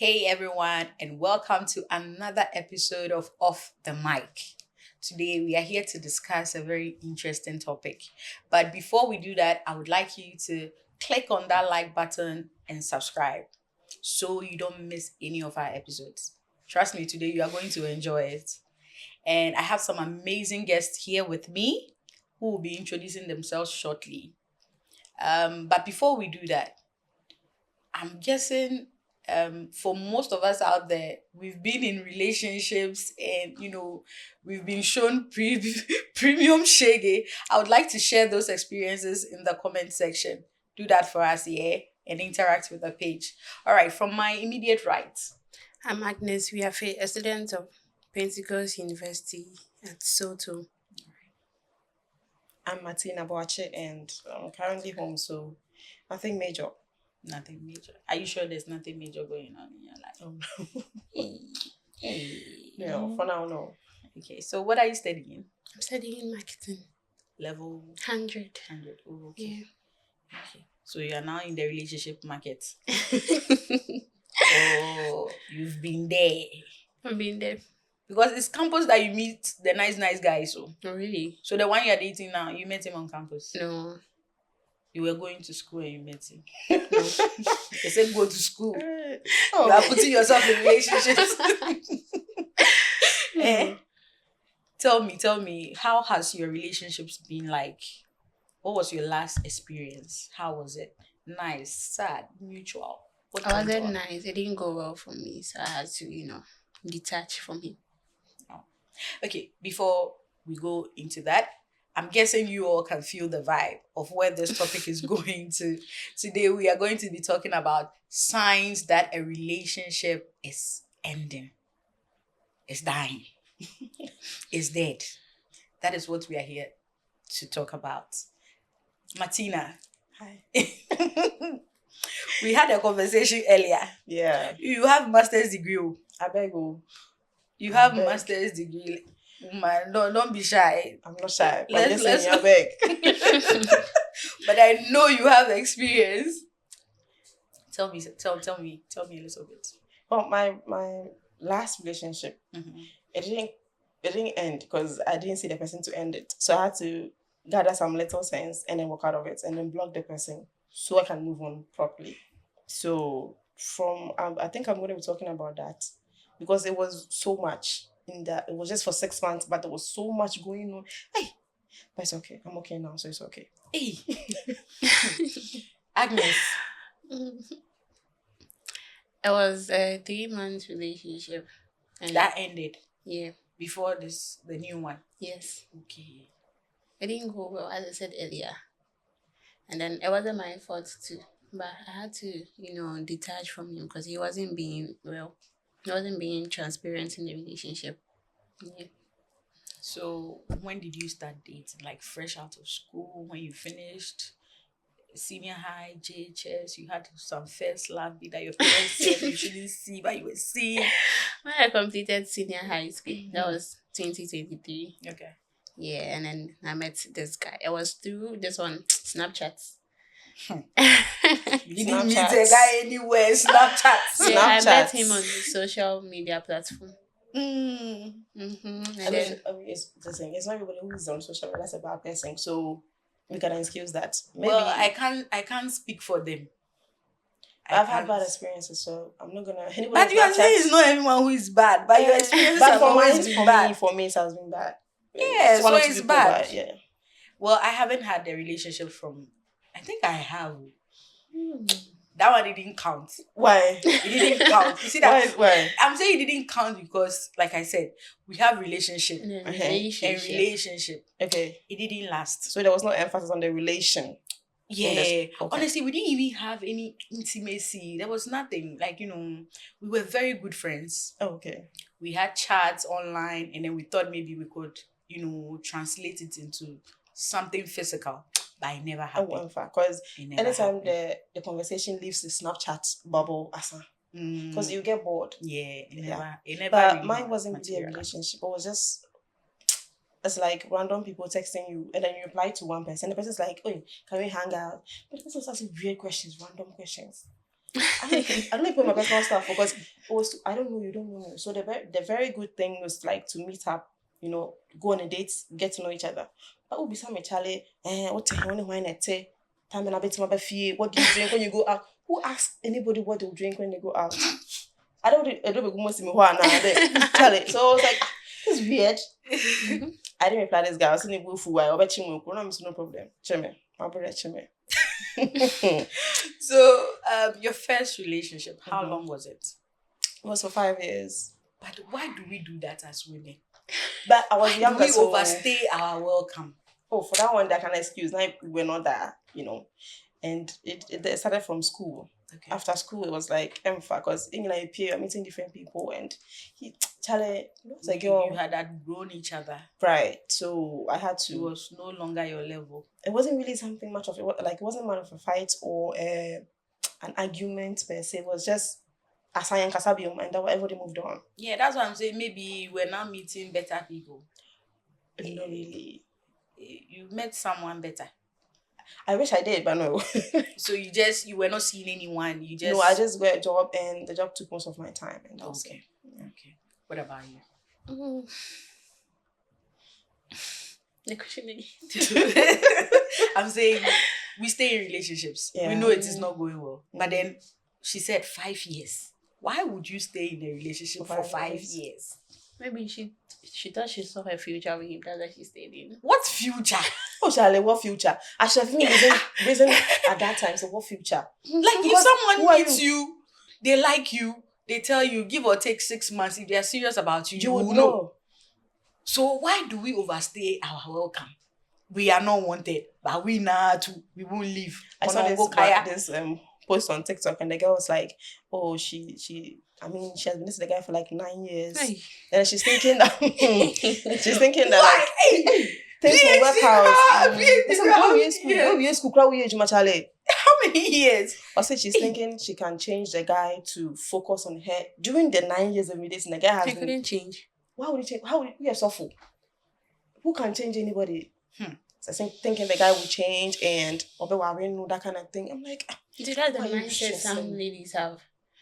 Hey everyone, and welcome to another episode of Off the Mic. Today we are here to discuss a very interesting topic. But before we do that, I would like you to click on that like button and subscribe so you don't miss any of our episodes. Trust me, today you are going to enjoy it. And I have some amazing guests here with me who will be introducing themselves shortly. But before we do that, I'm guessing for most of us out there, we've been in relationships and we've been shown premium shaggy. I would like to share those experiences in the comment section. Do that for us, yeah, and interact with the page. All right, from my immediate right. I'm Agnes Wiafe, a student of Pentecost University at Soto. I'm Martina Boache and I'm currently home, so nothing major. Nothing major. Are you sure there's nothing major going on in your life? No, for now, no. Okay, so what are you studying? I'm studying marketing. Level 100. 100. Oh, okay. Yeah. Okay. So you are now in the relationship market. Oh, you've been there. I've been there. Because it's campus that you meet the nice guys. So Oh, really? So the one you're dating now, you met him on campus. No. You were going to school and you met him. No. They said go to school. You are putting yourself in relationships. Tell me, how has your relationships been like? What was your last experience? How was it? Nice, sad, mutual? What I went wasn't on? nice. It didn't go well for me, so I had to, detach from him. Okay, before we go into that, I'm guessing you all can feel the vibe of where this topic is going to. Today, we are going to be talking about signs that a relationship is ending, is dying, is dead. That is what we are here to talk about. Martina, Hi. we had a conversation earlier. Yeah. You have master's degree. Oh. I beg you. You I have beg. master's degree. Man, don't be shy. I'm not shy. But Let's- I'm just saying, I beg. But I know you have experience. Tell me a little bit. Well, my last relationship, Mm-hmm. it didn't end because I didn't see the person to end it. So I had to gather some little sense and then walk out of it and then block the person so I can move on properly. So I think I'm going to be talking about that because it was so much in that. It was just for 6 months, but there was so much going on. Hey, but it's okay. I'm okay now, so it's okay. Hey, Agnes. It was a 3-month relationship. And That ended yeah. before the new one. Yes. Okay. It didn't go well, as I said earlier. And then it wasn't my fault too. But I had to, detach from him because he wasn't being he wasn't being transparent in the relationship. Yeah. So when did you start dating? Like fresh out of school, when you finished senior high, JHS, you had some first love that your parents said you shouldn't see, but you were seeing. When I completed senior high school, that was 2023. Okay. Yeah, and then I met this guy. It was through this one, Snapchat. You didn't meet Snapchat. a guy anywhere. Snapchat. Yeah, I met Snapchat. him on the social media platform. Mm. And I then mean, it's the thing. It's not everybody who is on social media that's a bad person. So we can excuse that. Maybe Well, I can't speak for them. I've had can't. bad experiences, so I'm not gonna. Anybody But you are saying it's not everyone who is bad, but your experiences But have always been bad. for me, it has been bad. Yeah, It's one so or two it's people, bad. but yeah. Well, I haven't had a relationship from. I think I have. That one didn't count. Why? It didn't count. You see that? Why? I'm saying it didn't count because, like I said, we have relationship in a Okay. and relationship. Okay. It didn't last. So there was no emphasis on the relation. Yeah. Okay. Honestly, we didn't even have any intimacy. There was nothing. Like, we were very good friends. Oh, okay. We had chats online and then we thought maybe we could, translate it into something physical. But it never happened. Oh, in fact, because It never anytime happened. the conversation leaves the Snapchat bubble, because you get bored. Yeah, it Yeah. never But really mine wasn't really a materialized. relationship. It was just, it's like random people texting you, and then you reply to one person. The person's like, "Oh, can we hang out?" But the person starts with weird questions, random questions. I don't like put my personal stuff because it was, I don't know, you don't know. So the very good thing was like to meet up, you know, go on a date, get to know each other. But would be some Charlie, what the hell, why not say, time and a bit my fee, what do you drink when you go out? Who asks anybody what they'll drink when they go out? I don't most me why now. Tell it. So I was like, it's weird. I didn't reply this guy. I was in a booth where I bet you no problem. Cheme, my brother Cheme. So, your first relationship, how long was it? It was for 5 years. But why do we do that as women? But I was younger, Do we so overstay our welcome? oh, for that one, that kind of excuse. Now we're not there, you know. And it started from school. Okay. After school, it was like because in like you're meeting different people, and Charlie, it's like you had outgrown each other. Right. So I had to. It was no longer your level. It wasn't really something much of it. Like it wasn't much of a fight or an argument per se. It was just and that everybody moved on. Yeah, that's what I'm saying. Maybe we're now meeting better people. Not really. You met someone better. I wish I did, but no. So you were not seeing anyone. No, I just got a job, and the job took most of my time. And okay. Okay. What about you? The question again. I'm saying we stay in relationships. Yeah. We know it is not going well. But then she said 5 years. Why would you stay in a relationship for 5 years? Maybe she thought she saw her future with him. That's why she stayed in. What future? Oh, Charlie, what future? I should have been reason at that time. So what future? Like if someone meets you, they like you, they tell you, give or take 6 months. If they are serious about you, you would know. So why do we overstay our welcome? We are not wanted, but we we won't leave. I saw this post on TikTok, and the girl was like, "Oh, she has been with the guy for like 9 years." Hey. And she's thinking that like, things will work out. How many years? I said she's thinking she can change the guy to focus on her. During the 9 years of relationship, the guy has couldn't change. Why would he change? How would he suffer? Who can change anybody? So I think thinking the guy will change and that kind of thing. I'm like, that's the mindset some ladies have.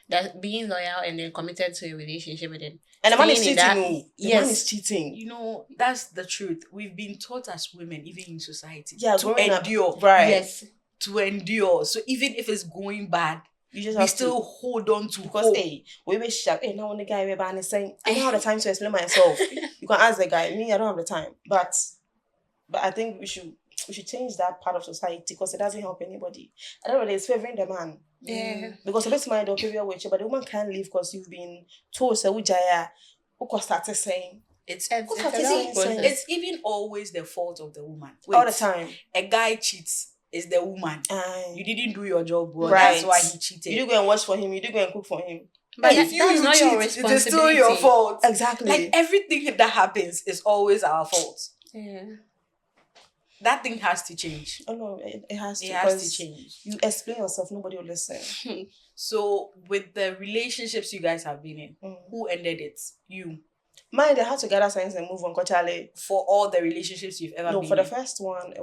That being loyal and then committed to a relationship with it. And the man is cheating. The man is cheating. You know, that's the truth. We've been taught as women, even in society, to endure. Up, right. Yes. To endure. So even if it's going bad, we still hold on to because hope. We wish now when the guy we're saying, I don't have the time to explain myself. You can ask the guy. Me, I don't have the time. But I think we should change that part of society because it doesn't help anybody. I don't know, it's favoring the man. Yeah. Because the best mind will carry away, but the woman can't leave because you've been told so Ujaya started saying it's even always the fault of the woman. All the time. A guy cheats. It's the woman. You didn't do your job well. Right. That's why he cheated. You do go and wash for him. You do go and cook for him. But if you not cheat, your responsibility. It is still your fault. Exactly. Like everything that happens is always our fault. Yeah. That thing has to change. Oh no, it has to. It has to change. You explain yourself, nobody will listen. So with the relationships you guys have been in, who ended it? You. Mine, they had to gather signs and move on. Charlie. For all the relationships you've ever been in? No, for the first one, it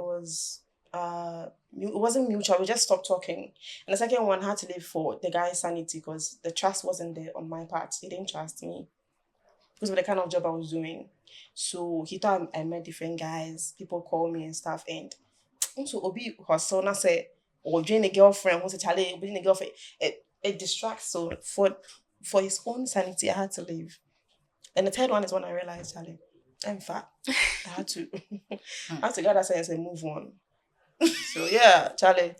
wasn't mutual. We just stopped talking. And the second one had to leave for the guy's sanity because the trust wasn't there on my part. He didn't trust me because of the kind of job I was doing. So he thought I met different guys. People call me and stuff. And also, Obi Hosona said, or join a girlfriend, who's a Charlie, being a girlfriend. It distracts. So for his own sanity, I had to leave. And the third one is when I realized, Charlie, I'm fat. I had to gather sense and move on. So yeah, Charlie.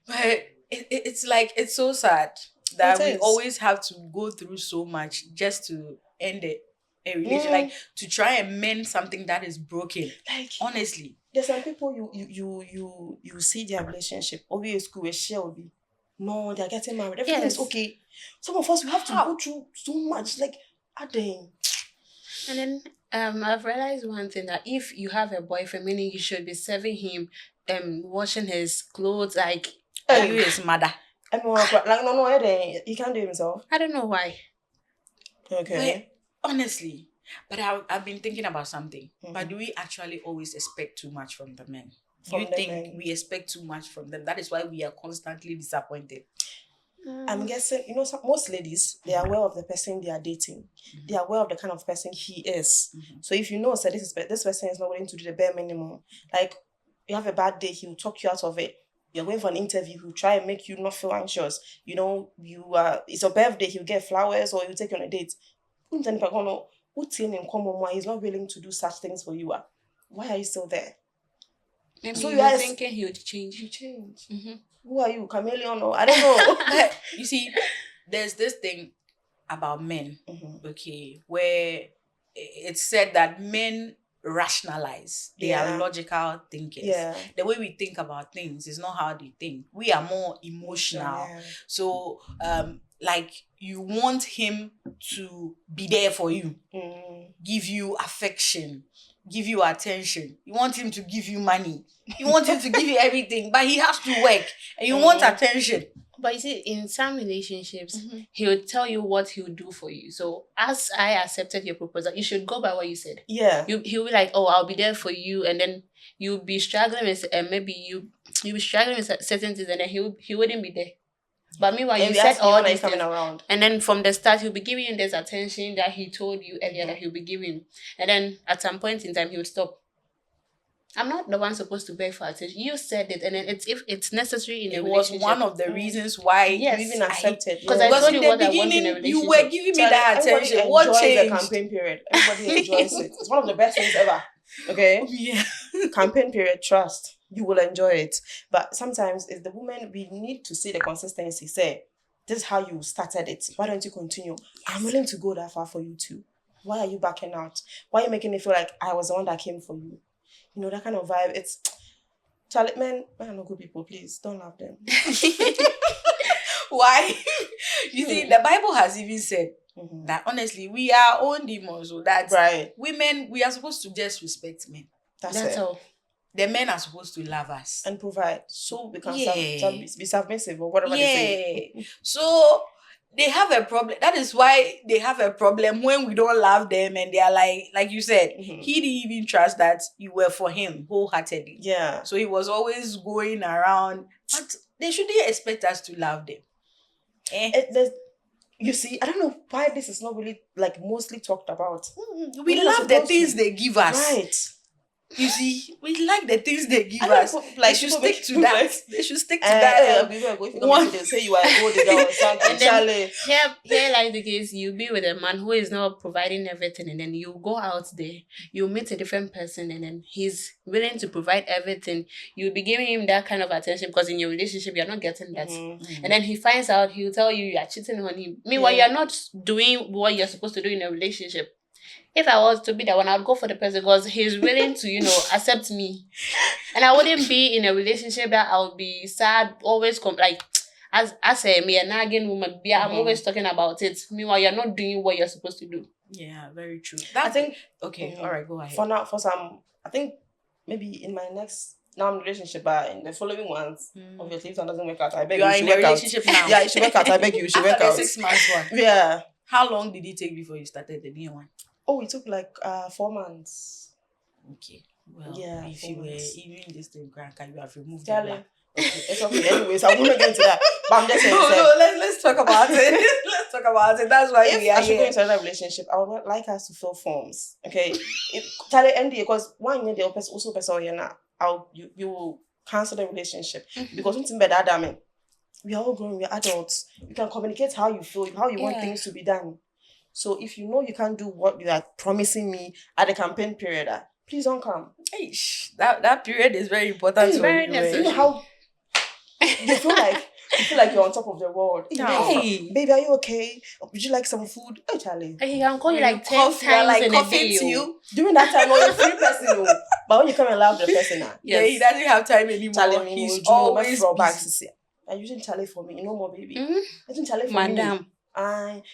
But it's like, it's so sad that we always have to go through so much just to end it. A relationship, like to try and mend something that is broken. Like honestly, there's some people you see their relationship. Obviously, school will share will be no, they're getting married. Everything is okay. Some of us we have to go through so much. Like, dang. And then I've realized one thing, that if you have a boyfriend, meaning you should be serving him, washing his clothes, like you his mother. He can't do it himself. I don't know why. Okay. Honestly, but I've been thinking about something. But do we actually always expect too much from the men? Do you think we expect too much from them? That is why we are constantly disappointed. I'm guessing, most ladies, they are aware of the person they are dating. They are aware of the kind of person he is. So if you know, so this person is not willing to do the bare minimum, like you have a bad day, he will talk you out of it. You're going for an interview, he'll try and make you not feel anxious. It's your birthday, he'll get flowers or he'll take you on a date. He's not willing to do such things for you. Why are you still there? Maybe So you're thinking he would change. You change. Who are you, chameleon? Or I don't know. You see, there's this thing about men, okay, where it's said that men rationalize. They are logical thinkers. Yeah. The way we think about things is not how they think. We are more emotional. Yeah. So, like, you want him to be there for you, give you affection, give you attention. You want him to give you money. You want him to give you everything, but he has to work and you want attention. But you see, in some relationships, he would tell you what he would do for you. So as I accepted your proposal, you should go by what you said. Yeah. He'll be like, oh, I'll be there for you. And then you'll be struggling with, maybe you'll be struggling with certain things and then he wouldn't be there. But meanwhile, you said all this coming around. And then from the start, he'll be giving you this attention that he told you earlier that he'll be giving. And then at some point in time, he would stop. I'm not the one supposed to beg for attention. You said it, and then if it's necessary in a relationship. It was one of the reasons why you even accepted. Because I told you what I want in a relationship. You were giving me that attention. What changed? The campaign period. Everybody enjoys it. It's one of the best things ever. Okay? Yeah. Campaign period, trust. You will enjoy it. But sometimes it's the woman, we need to see the consistency. Say, this is how you started it. Why don't you continue? I'm willing to go that far for you too. Why are you backing out? Why are you making me feel like I was the one that came for you? You know, that kind of vibe. It's Charlie, men are not good people. Please don't love them. Why? You see, the Bible has even said that honestly, we are our own demons. So that's right. Women, we are supposed to just respect men. That's all. The men are supposed to love us and provide, so we can be submissive or whatever they say. So they have a problem. That is why they have a problem when we don't love them and they are like you said, he didn't even trust that you were for him wholeheartedly. Yeah. So he was always going around. But they shouldn't expect us to love them. You see, I don't know why this is not really mostly talked about. We love the things they give us. Right. You see, we like the things they give us. They should stick to that. They should stick to that. They say you are a gold digger or something. Here like the case, you be with a man who is not providing everything, and then you go out there, you meet a different person, and then he's willing to provide everything. You'll be giving him that kind of attention because in your relationship you're not getting that. And then he finds out, he'll tell you are cheating on him. Meanwhile, you're not doing what you're supposed to do in a relationship. If I was to be that one, I'd go for the person because he's willing to, accept me. And I wouldn't be in a relationship that I would be sad, always as a nagging woman, I'm always talking about it. Meanwhile, you're not doing what you're supposed to do. Yeah, very true. I think okay, all right, go ahead. For some, I think maybe in my next relationship, but in the following ones, obviously if that doesn't work out, I beg you should work out. Now. Yeah, you should work out. I beg you should work out. 6 months one. Yeah. How long did it take before you started the new one? Oh, it took 4 months. Okay. Well, yeah, if you were even this thing, Grandka, you have removed Charlie. it. Okay, it's okay. Anyways, I won't get into that. But I'm just saying. Let's talk about it. Let's talk about it. That's why we are I should go here. into another relationship, I would not like us to fill forms. Okay. Charlie, NDA, because one year they also person you will cancel the relationship because something better than we are all grown, we are adults. You can communicate how you feel, how you want things to be done. So if you know you can't do what you are promising me at the campaign period, please don't come. That period is very important. It's very necessary. You know how you feel like you're on top of the world. Hey, baby, are you okay? Would you like some food? Oh, Charlie. He can call you 10 times in a day. During that time, you're a free person. But when you come and love the person, he doesn't have time anymore. Charlie, he's always busy. I'm using Charlie for me. No more, baby. Using Charlie for Madam. me.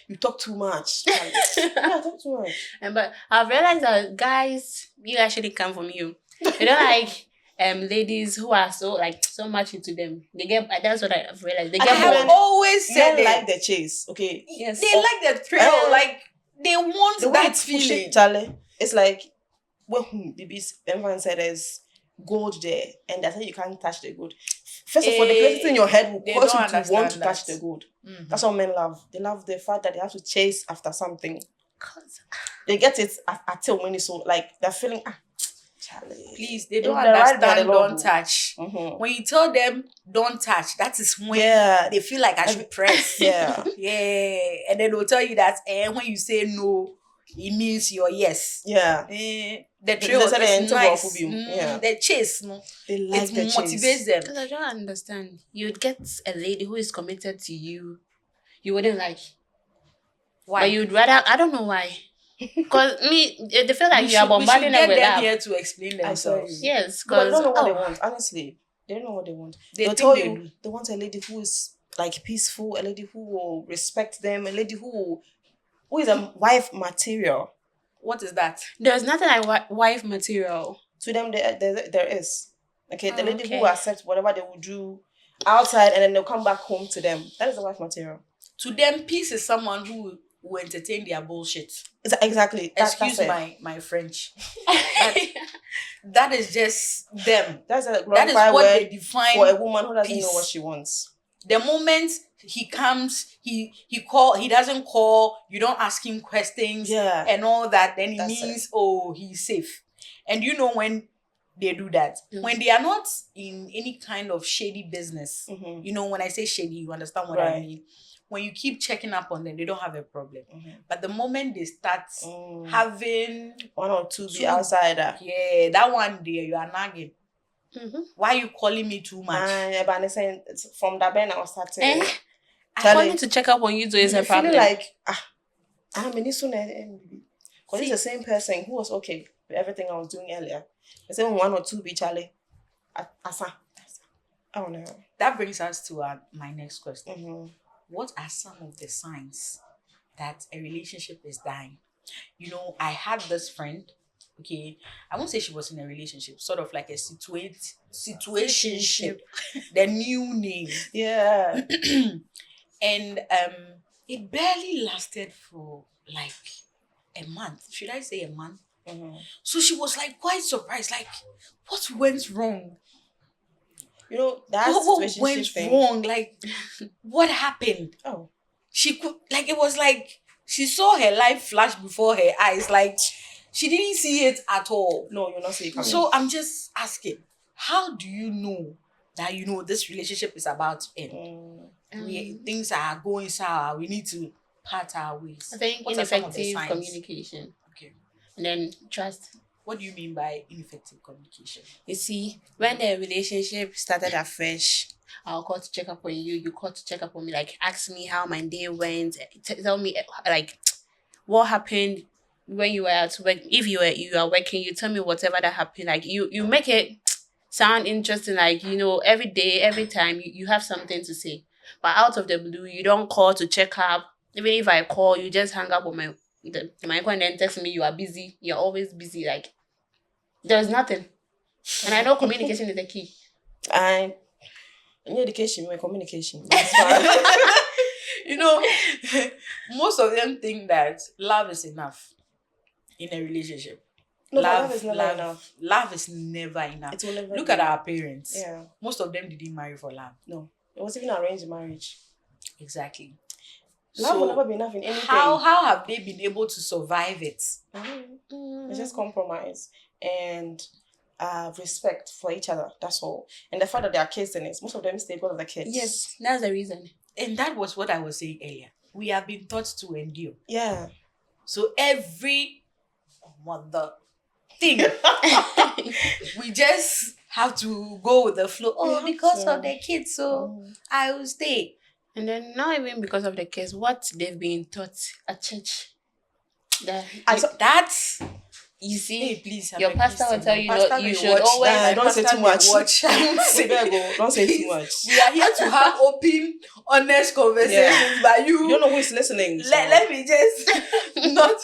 You talk too much. I talk too much. But I've realized that guys, you actually come from you. You don't like ladies who are so much into them. They get that's what I've realized. They get I have always said they like the chase. Okay. Yes. They like the thrill. They want that feeling. Charlie. It's like babies. Everyone said there's gold there, and that's how you can't touch the gold. First of all, the curiosity in your head will They cause don't you to want to understand catch that. the gold. Mhm. That's what men love. They love the fact that they have to chase after something. 'Cause- They get it until when it's so like they're feeling Charlie. Please, they don't If they're right, they're understand the don't Lord. touch. Mhm. When you tell them don't touch, that is when Yeah. they feel like I should press. Yeah. Yeah. And then they'll tell you that when you say no, it means your yes. Yeah. The They trail said they're is into nice. golf, yeah. The chase, no. They like It the motivates chase. them. Because I don't understand. You'd get a lady who is committed to you. You wouldn't like. Why? But you'd rather. I don't know why. Because they feel like you are bombarding them get with them love. here to explain themselves. Yes, But they because don't know what they want, honestly. They don't know what they want. They'll think tell they you do. they want a lady who is like peaceful, a lady who will respect them, a lady who is a wife material. What is that? there's nothing like wife material. To them, there is. Okay, the Oh, lady okay. who accepts whatever they will do outside and then they'll come back home to them. That is the wife material. To them, peace is someone who will entertain their bullshit. Exactly. Excuse that's my French. That is just them. That's a That is glorified what word they define for a woman who doesn't know peace. what she wants. The moment he comes, he doesn't call, you don't ask him questions Yeah. and all that, then it That's means, he's safe. And you know when they do that, Mm. when they are not in any kind of shady business, Mhm. you know, when I say shady, you understand what I Right. mean. When you keep checking up on them, they don't have a problem. Mhm. But the moment they start having one or two be two- outsider. yeah, that one there, you are nagging. Mm-hmm. Why are you calling me too much? Man, but I'm saying it's from that Ben I was starting. Calling to check up on you too is a problem. Feeling like I'm in this one because it's the same person who was okay with everything I was doing earlier. The same one or two be Charlie. Asa. I don't know. That brings us to my next question. Mm-hmm. What are some of the signs that a relationship is dying? You know, I had this friend, okay, I won't say she was in a relationship, sort of like a situationship, the new name. Yeah. And it barely lasted for like a month. Should I say a month? Mm-hmm. So she was like quite surprised, like, what went wrong? You know, that What situationship went thing. wrong? Like, what happened? Oh. She could, like, it was like she saw her life flash before her eyes. Like, she didn't see it at all. No, you're not seeing it coming. So I'm just asking, how do you know that, you know, this relationship is about to end? Things are going sour. We need to part our ways. I think What are some of the ineffective signs? communication. Okay. And then trust. What do you mean by ineffective communication? You see, when the relationship started afresh, I'll call to check up on you. You call to check up on me. Like, ask me how my day went. Tell me, like, what happened when you were at work. If you are working, you tell me whatever that happened. Like, you make it sound interesting. Like, you know, every day, every time, you have something to say. But out of the blue, you don't call to check up. Even if I call, you just hang up on my call and then text me you are busy. You're always busy. Like, there's nothing. And I know communication is the key. And in education, my communication. That's fine. You know, most of them think that love is enough in a relationship. No, but love is never enough. Love is never enough. It will never Look be. at our parents. Yeah. Most of them didn't marry for love. No. It was even arranged marriage. Exactly. Love will never be enough in anything. How have they been able to survive it? It's just compromise and respect for each other. That's all. And the fact that there are kids in it, most of them stay because of the kids. Yes, that's the reason. And that was what I was saying earlier. We have been taught to endure. Yeah. So every mother thing, we just have to go with the flow. Oh, because of the kids, so I will stay. And then not even because of the kids, what they've been taught at church. That's you see, hey, please, your pastor will tell you Pastor you will should watch always that. Don't say too much. Watch. Don't say too much. We are here to have open, honest conversations, but You don't know who is listening. So. let me just not.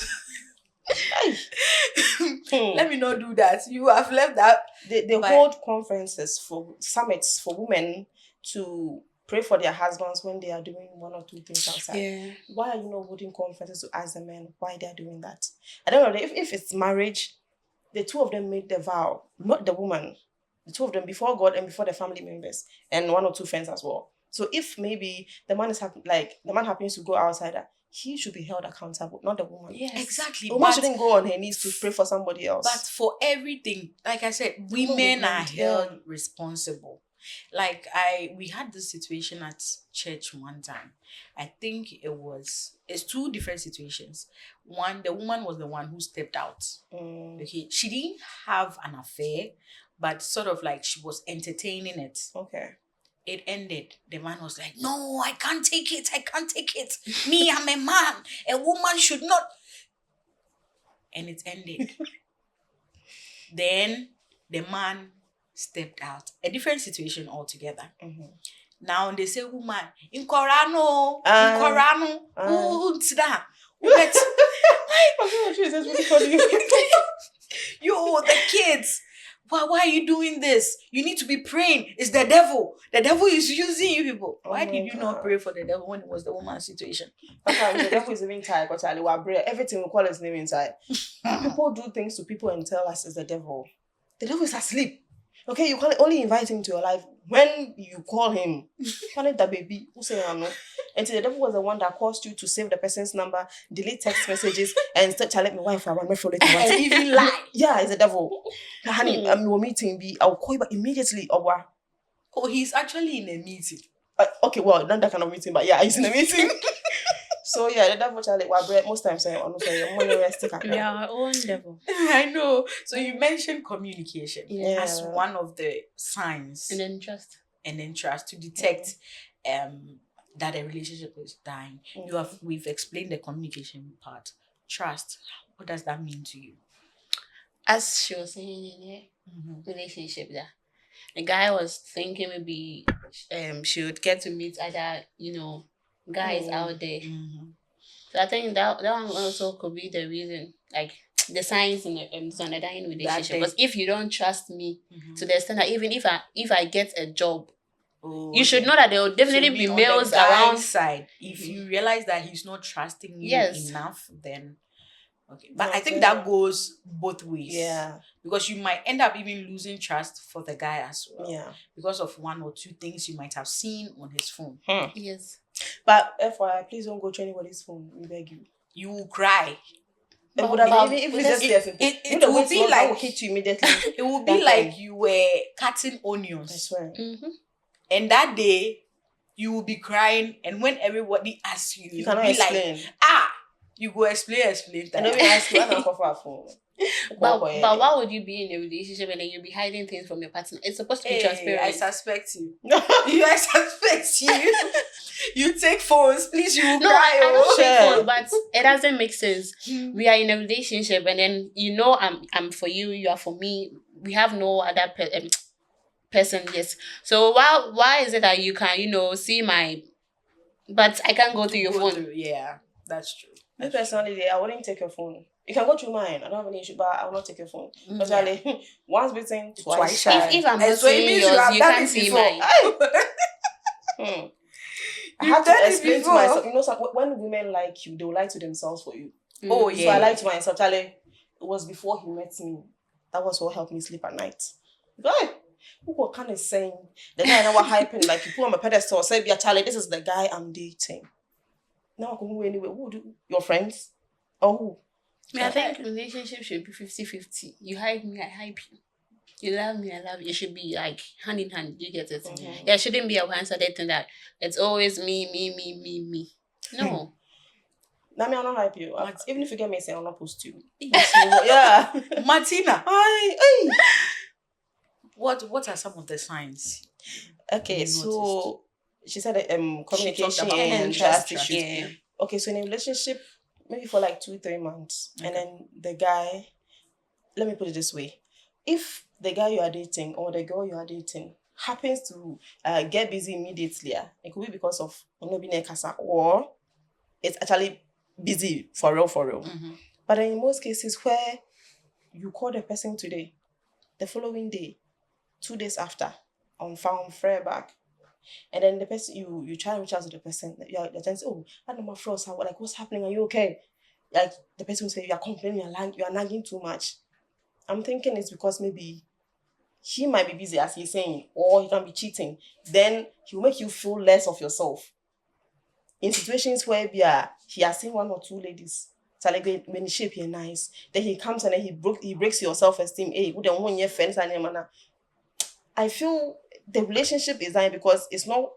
Let me not do that. You have left that. They hold conferences for summits for women to pray for their husbands when they are doing one or two things outside. Yeah. Why are you not holding conferences to ask the men why they are doing that? I don't know. If it's marriage, the two of them made the vow, not the woman. The two of them before God and before the family members and one or two friends as well. So if maybe the man happens to go outside, he should be held accountable, not the woman. Yes. Exactly. The woman shouldn't go on her knees to pray for somebody else. But for everything, like I said, women are held responsible. Like we had this situation at church one time. I think it's two different situations. One, the woman was the one who stepped out. Okay. She didn't have an affair, but sort of like she was entertaining it. Okay. It ended. The man was like, no, I can't take it. I can't take it. Me, I'm a man. A woman should not. And it ended. Then the man stepped out. A different situation altogether. Mm-hmm. Now they say, woman, in Corano, who's that? Yo, the kids. Why are you doing this? You need to be praying. It's the devil. The devil is using you people. Why did you not pray for the devil when it was the woman's situation? The devil is even tired. Everything we call his name inside. People do things to people and tell us it's the devil. The devil is asleep. Okay, you can only invite him to your life when you call him. The baby. Who say no? And the devil was the one that caused you to save the person's number, delete text messages, and start telling me wife I want me for later. And even lie. Yeah, it's the devil. Honey, we're meeting. I'll call you back immediately. Oh, he's actually in a meeting. Okay, well, not that kind of meeting, but yeah, he's in a meeting. So yeah, the devil Charlie most times say our own devil. I know. So you mentioned communication as one of the signs. And then trust to detect that a relationship is dying. We've explained the communication part. Trust. What does that mean to you? As she was saying in a relationship there, the guy was thinking maybe she would get to meet other, guys out there. So I think that one also could be the reason, like the signs in a dying relationship. Because if you don't trust me to the extent that even if I get a job, you should know that there will definitely be males around. Side. If you realize that he's not trusting you enough, then okay. But I think that goes both ways. Yeah. Because you might end up even losing trust for the guy as well. Yeah. Because of one or two things you might have seen on his phone. Yes. But FYI, please don't go to anybody's phone. We beg you. You will cry. It would have been, if it's just it will be like, I will hit you immediately. It will be like you were cutting onions. I swear. And that day, you will be crying, and when everybody asks you, you cannot explain. Like, you go explain. And then we ask you, I don't call for a phone. But why would you be in a relationship and then you'll be hiding things from your partner? It's supposed to be transparent. I suspect you. I suspect you. You take phones, please. You will cry. I don't take phones, but it doesn't make sense. We are in a relationship, and then I'm for you, you are for me. We have no other person. Yes. So why is it that you can see my, but I can't go to your phone? Yeah, that's true. Me personally, I wouldn't take your phone. You can go through mine. I don't have any issue, but I will not take your phone. Especially once bitten, twice shy. If I'm not seeing yours, you can't see mine. I have to explain to myself. When women like you, they will lie to themselves for you. Oh yeah. So I lied to myself. Charlie, it was before he met me. That was what helped me sleep at night. Who kind of saying the guy now hyping like you put on my pedestal, say, "Yeah, Charlie, this is the guy I'm dating." Now I can move anywhere. Who do your friends? Or who? I think relationship should be 50-50. You hype me, I hype you. You love me, I love you. It should be like hand in hand. You get it? Yeah, it shouldn't be a one-sided thing that it's always me. No. Now me, I'll not hype you. Even if you get me, say I'll not post you. Yeah. Martina. Hi. What are some of the signs? Okay, so she said communication and trust issues. Yeah. Okay, so in a relationship, maybe for like 2-3 months, and then the guy, let me put it this way: if the guy you are dating or the girl you are dating happens to get busy immediately, it could be because of or it's actually busy for real. But in most cases where you call the person today, the following day, 2 days after, unfound, fair back. And then the person, you try to reach out to the person, you're saying, "Oh, I know my friends, like, what's happening? Are you okay?" Like, the person will say, "You are complaining, you are nagging too much." I'm thinking it's because maybe he might be busy, as he's saying, or he can be cheating. Then he will make you feel less of yourself. In situations where he has seen 1 or 2 ladies, so like when he shape you're nice, then he comes and then he breaks your self-esteem. Hey, who don't want your friends and your I feel the relationship is dying because it's not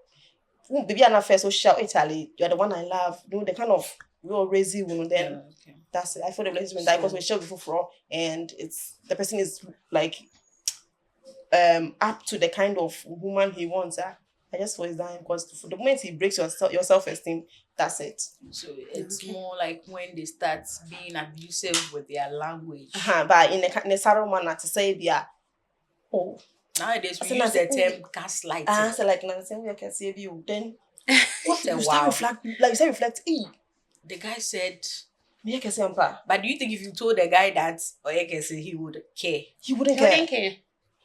baby and first so shout Italy, you're the one I love. You know, the kind of real raisy woman, then that's it. I feel the relationship is dying because we share before and it's the person is like up to the kind of woman he wants. I just feel it's dying because for the moment he breaks your self-esteem, that's it. So it's more like when they start being abusive with their language. But in a sorrow manner to say, oh, nowadays we use the term gaslighting. So like now, same way I can save you. Then what you start reflect, like you start reflect. The guy said, me can say but do you think if you told the guy that, or you can say he would care? He wouldn't care.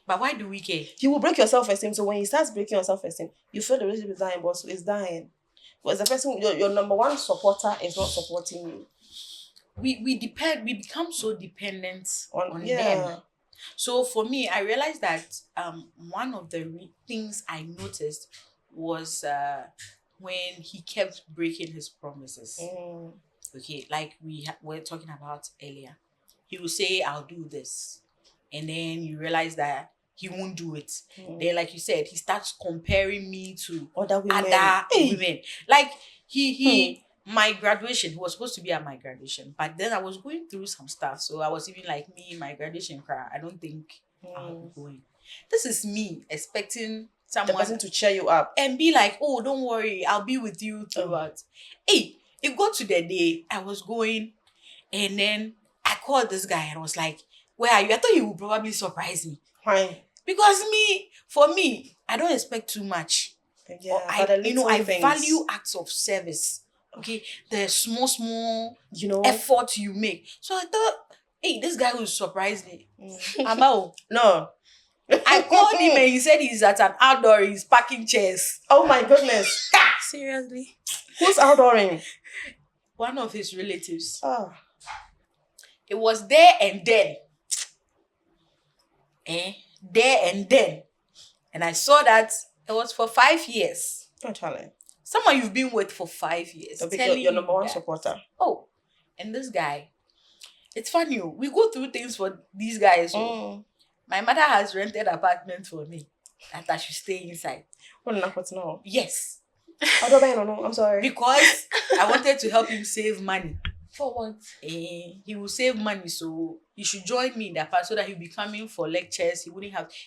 But why do we care? He will break your self-esteem. So when he starts breaking your self-esteem, you feel the relationship is dying, but it's dying. Because the person, your number one supporter is not supporting you. We become so dependent on them. So for me, I realized that one of the things I noticed was when he kept breaking his promises. Okay, like we were talking about earlier. He will say, I'll do this. And then you realize that he won't do it. Then, like you said, he starts comparing me to other women. Like my graduation, he was supposed to be at my graduation, but then I was going through some stuff. So I was even like, my graduation cry, I don't think I'll be going. This is me expecting someone, the person to cheer you up and be like, oh, don't worry, I'll be with you throughout. Hey, it got to the day I was going, and then I called this guy and I was like, where are you? I thought he would probably surprise me. Why? Because for me, I don't expect too much. I value acts of service. Okay, the small, effort you make. So I thought, hey, this guy will surprise me. Amao. No. I called him and he said he's at an outdoor, he's packing chairs. Oh my goodness. Seriously? Who's outdooring? One of his relatives. Oh. It was there and then. There and then. And I saw that it was for 5 years. Oh, Charlie. Someone you've been with for 5 years. So your number one supporter. Oh, and this guy, it's funny. We go through things for these guys. My mother has rented an apartment for me that I should stay inside. What now? Yes. I'm sorry. Because I wanted to help him save money. For what? He will save money, so he should join me in that part so that he'll be coming for lectures.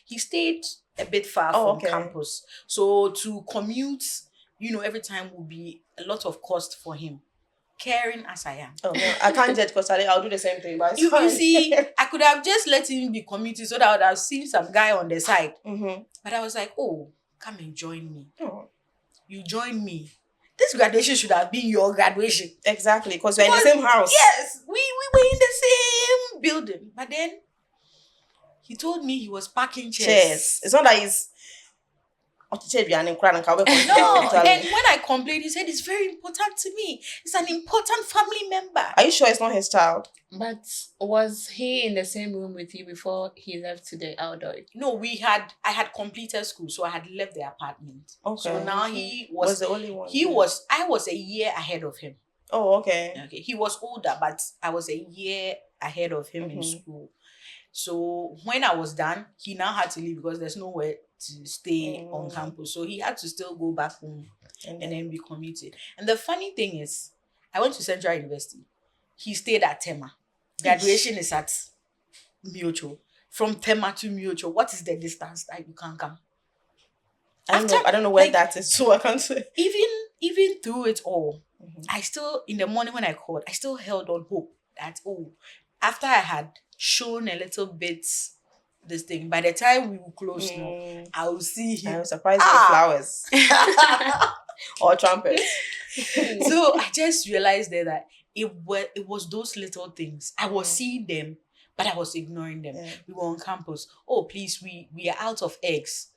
He stayed a bit far from campus. So to commute, every time will be a lot of cost for him. Caring as I am. Oh, no, I can't judge because I'll do the same thing. But you see, I could have just let him be commuting so that I would have seen some guy on the side. But I was like, oh, come and join me. Oh. You join me. This graduation should have been your graduation. Exactly, because we're in the same house. Yes, we were in the same building. But then, he told me he was packing chairs. It's not that he's... No, and when I complained, he said, it's very important to me. It's an important family member. Are you sure it's not his child? But was he in the same room with you before he left to the outdoor? No, I had completed school, so I had left the apartment. Okay. So now he was the only one. I was a year ahead of him. Oh, okay. Okay. He was older, but I was a year ahead of him in school. So when I was done, he now had to leave because there's nowhere to stay on campus. So he had to still go back home and then be commuted. And the funny thing is, I went to Central University. He stayed at Tema. Graduation is at Miocho. From Tema to Miocho, what is the distance that you can come? I don't know where that is, so I can't say. Even through it all, I still, in the morning when I called, I still held on hope that, after I had shown a little bit this thing, by the time we will close now, I will see him. I was surprised with flowers. Or trumpets. So I just realized there that it was those little things. I was seeing them, but I was ignoring them. Yeah. We were on campus. Oh, please, we are out of eggs.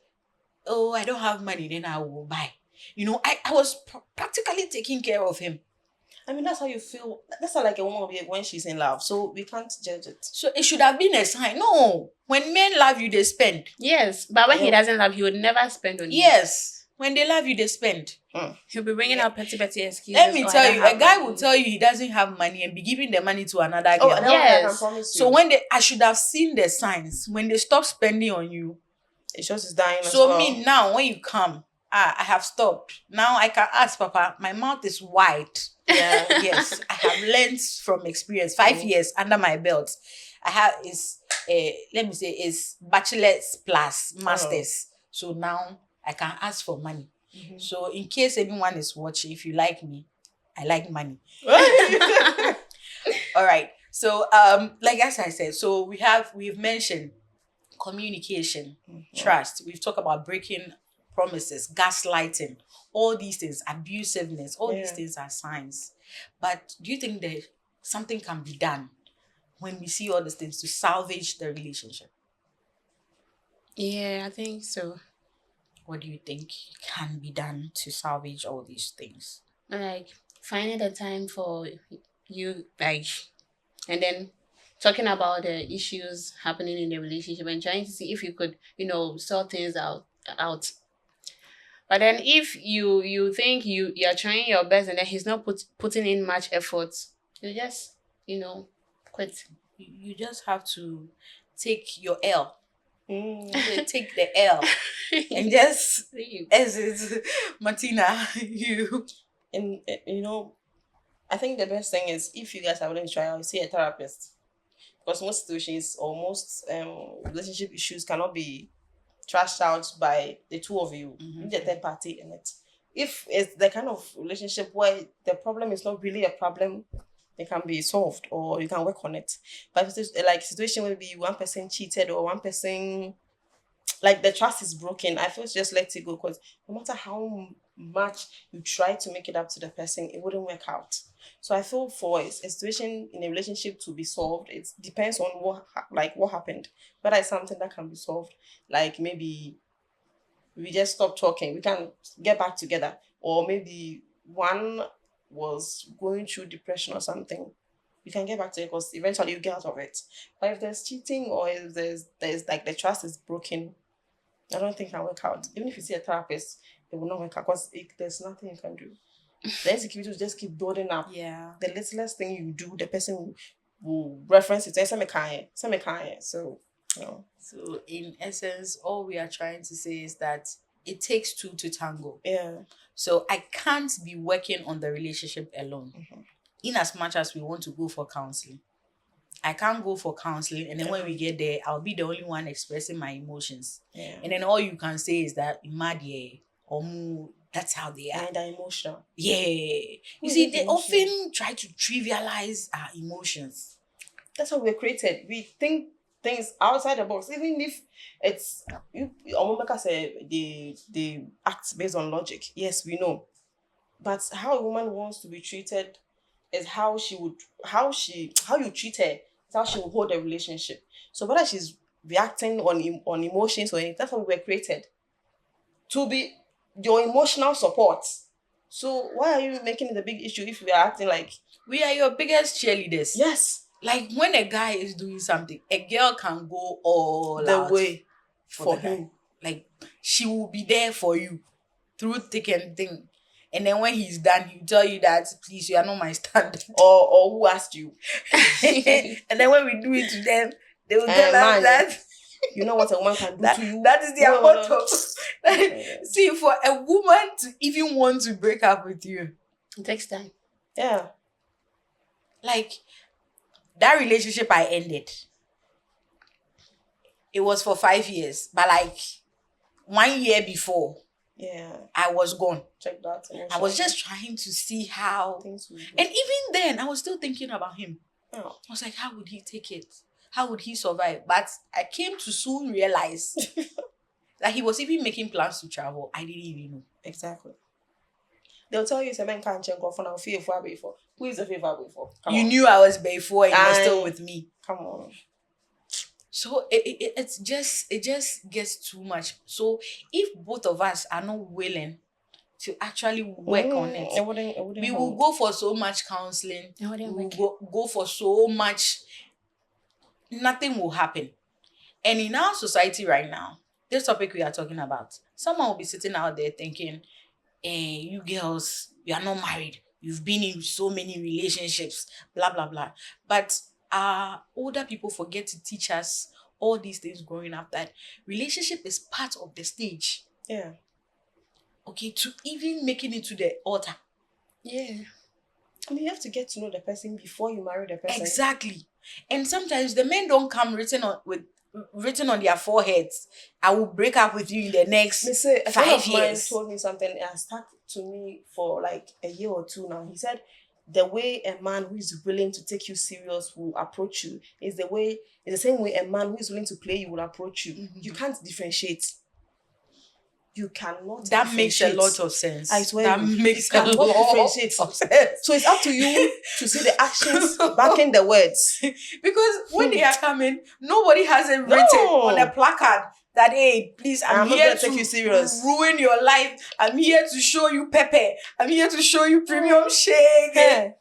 Oh, I don't have money, then I will buy. I was practically taking care of him. I mean, that's how you feel. That's how like a woman will be when she's in love. So we can't judge it. So it should have been a sign. No. When men love you, they spend. Yes, but when he doesn't love, he would never spend on you. Yes. When they love you, they spend. He'll be bringing out petty excuses. Let me tell you, a guy will tell you he doesn't have money and be giving the money to another girl. Oh, yes. I can promise you. So I should have seen the signs. When they stop spending on you, it shows it's dying. So me now, when you come, I have stopped. Now I can ask Papa, my mouth is white. Yeah. Yes. I have learned from experience. 5 years under my belt. I have is bachelor's plus masters. So now I can ask for money. So in case anyone is watching, if you like me, I like money. All right. So like as I said, so we've mentioned communication, trust. We've talked about breaking promises, gaslighting, all these things, abusiveness, all these things are signs. But do you think that something can be done when we see all these things to salvage the relationship? Yeah, I think so. What do you think can be done to salvage all these things? Like finding the time for you, like, and then talking about the issues happening in the relationship and trying to see if you could, sort things out. But then if you think you're trying your best and then he's not putting in much effort, you just, quit. You just have to take your L. Take the L and just exit. Martina, you. And I think the best thing is if you guys are willing to try out, see a therapist. Because most situations or most relationship issues cannot be trashed out by the two of you. You need a third party in it. If it's the kind of relationship where the problem is not really a problem, it can be solved or you can work on it. But if it's like situation where maybe one person cheated or one person, like the trust is broken, I feel just let it go, because no matter how much you try to make it up to the person, it wouldn't work out. So I feel for a situation in a relationship to be solved, it depends on what happened. Whether it's something that can be solved, like maybe we just stop talking, we can get back together, or maybe one was going through depression or something, you can get back to it because eventually you get out of it. But if there's cheating or if there's like the trust is broken, I don't think it can work out. Even if you see a therapist, it will not work out because there's nothing you can do. The insecurity will just keep building up. Yeah. The littlest thing you do, the person will reference it. So, So in essence, all we are trying to say is that it takes two to tango. Yeah. So I can't be working on the relationship alone. In as much as we want to go for counseling, I can't go for counseling, and then when we get there, I'll be the only one expressing my emotions. Yeah. And then all you can say is that mad, or that's how they are. And they're emotional. Yeah. You see, they often try to trivialize our emotions. That's how we're created. We think things outside the box, even if it's Omomeka said they act based on logic. Yes, we know. But how a woman wants to be treated is how you treat her, is how she will hold a relationship. So whether she's reacting on emotions or anything, that's how we were created. To be your emotional support. So why are you making it a big issue if we are acting like we are your biggest cheerleaders? Yes. Like when a guy is doing something, a girl can go all the out way for the guy. him. Like she will be there for you through thick and thin. And then when he's done, he'll tell you that, please, you are not my standard. Or who asked you? And then when we do it to them, they will tell us that. You know what a woman can do to you? That is their motto. See, for a woman to even want to break up with you, it takes time. Yeah. Like, that relationship I ended, it was for 5 years. But like, 1 year before, I was gone. Check that. I was just trying to see how things would be. And even then, I was still thinking about him. I was like, how would he take it? How would he survive? But I came to soon realize that he was even making plans to travel. I didn't even know. Exactly. They'll tell you, man can't change off on favor before. Who is the favor before? You knew I was before and you're still with me. Come on. So it just gets too much. So if both of us are not willing to actually work on it. It wouldn't We will go for so much counseling. It We wouldn't will work. go for so much. Nothing will happen. And in our society right now, this topic we are talking about, someone will be sitting out there thinking, you girls, you are not married. You've been in so many relationships, blah, blah, blah. But older people forget to teach us all these things growing up, that relationship is part of the stage. Yeah. Okay, to even making it to the altar. Yeah. I mean, you have to get to know the person before you marry the person. Exactly. And sometimes the men don't come written on their foreheads, I will break up with you in the next Me say, a 5 friend of mine years. told me something and stuck to me for like a year or two now. He said the way a man who is willing to take you serious will approach you is the same way a man who is willing to play you will approach you. Mhm. You can't differentiate. You cannot. That makes a differentiate. lot of sense. I swear That you makes a cannot lot differentiate. of sense. So it's up to you to see the actions backing the words. Because when they are coming, nobody has it written No. on a placard that, hey, please, I'm not here gonna to take you serious. ruin your life. I'm here to show you pepper. I'm here to show you premium shake. Yeah.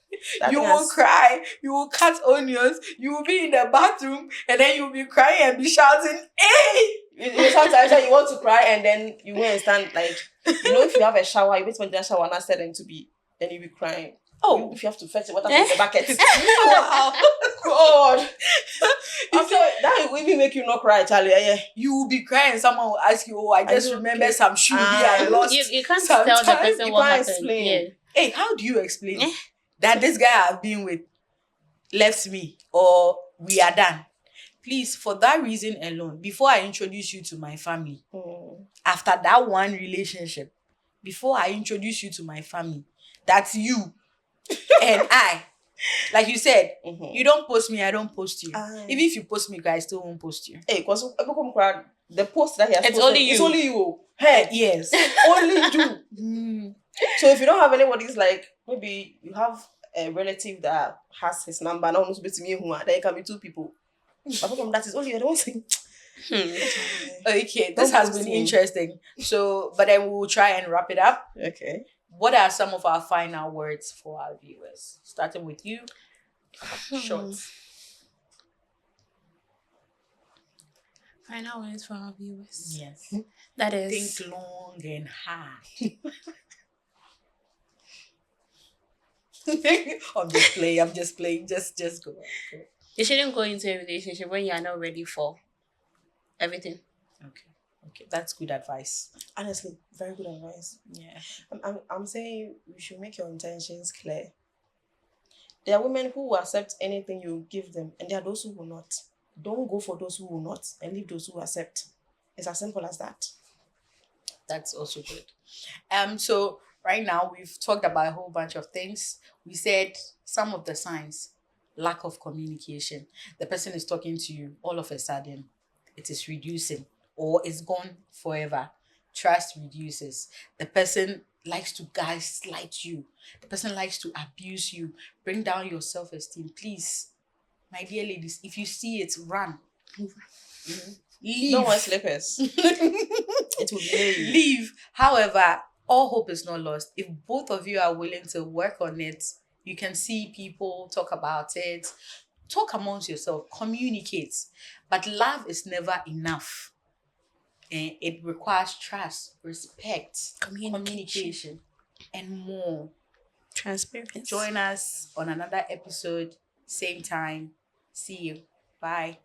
You will cry. You will cut onions. You will be in the bathroom, and then you'll be crying and be shouting, hey! You sometimes you want to cry and then you won't understand, like, if you have a shower, you wait for the shower and ask them to be, then you'll be crying. Oh. If you have to fetch the water from the bucket. Wow. God. That will even make you not cry, Charlie. Yeah. You will be crying. Someone will ask you, oh, I just remember some shoe I Ah. lost. You can't sometime. tell the person You what can't happened. explain. Yeah. Hey, how do you explain that this guy I've been with left me or we are done? Please, for that reason alone, before I introduce you to my family, after that one relationship, before I introduce you to my family, that's you and I. Like you said, you don't post me, I don't post you. Even if you post me, I still won't post you. Hey, because the post that he has It's posted, only you. it's only you. Hey, Yes. only you. So if you don't have anybody's, like, maybe you have a relative that has his number, now to be to me, then it can be two people. But apart from that, it's only you. I don't think. Okay, this has been interesting. So, but then we will try and wrap it up. Okay. What are some of our final words for our viewers? Starting with you. Short. Final words for our viewers. Yes. That is. Think long and hard. I'm just playing. Just go. You shouldn't go into a relationship when you are not ready for everything. Okay. That's good advice. Honestly, very good advice. Yeah. I'm saying you should make your intentions clear. There are women who will accept anything you give them, and there are those who will not. Don't go for those who will not, and leave those who accept. It's as simple as that. That's also good. So right now we've talked about a whole bunch of things. We said some of the signs: lack of communication. The person is talking to you, all of a sudden, it is reducing or it's gone forever. Trust reduces. The person likes to gaslight you. The person likes to abuse you, bring down your self-esteem. Please, my dear ladies, if you see it, run. Leave. Don't wear slippers. It will delay you. Leave. However, all hope is not lost. If both of you are willing to work on it, you can see people talk about it. Talk amongst yourself. Communicate. But love is never enough. And it requires trust, respect, communication, and more. Transparency. Join us on another episode, same time. See you. Bye.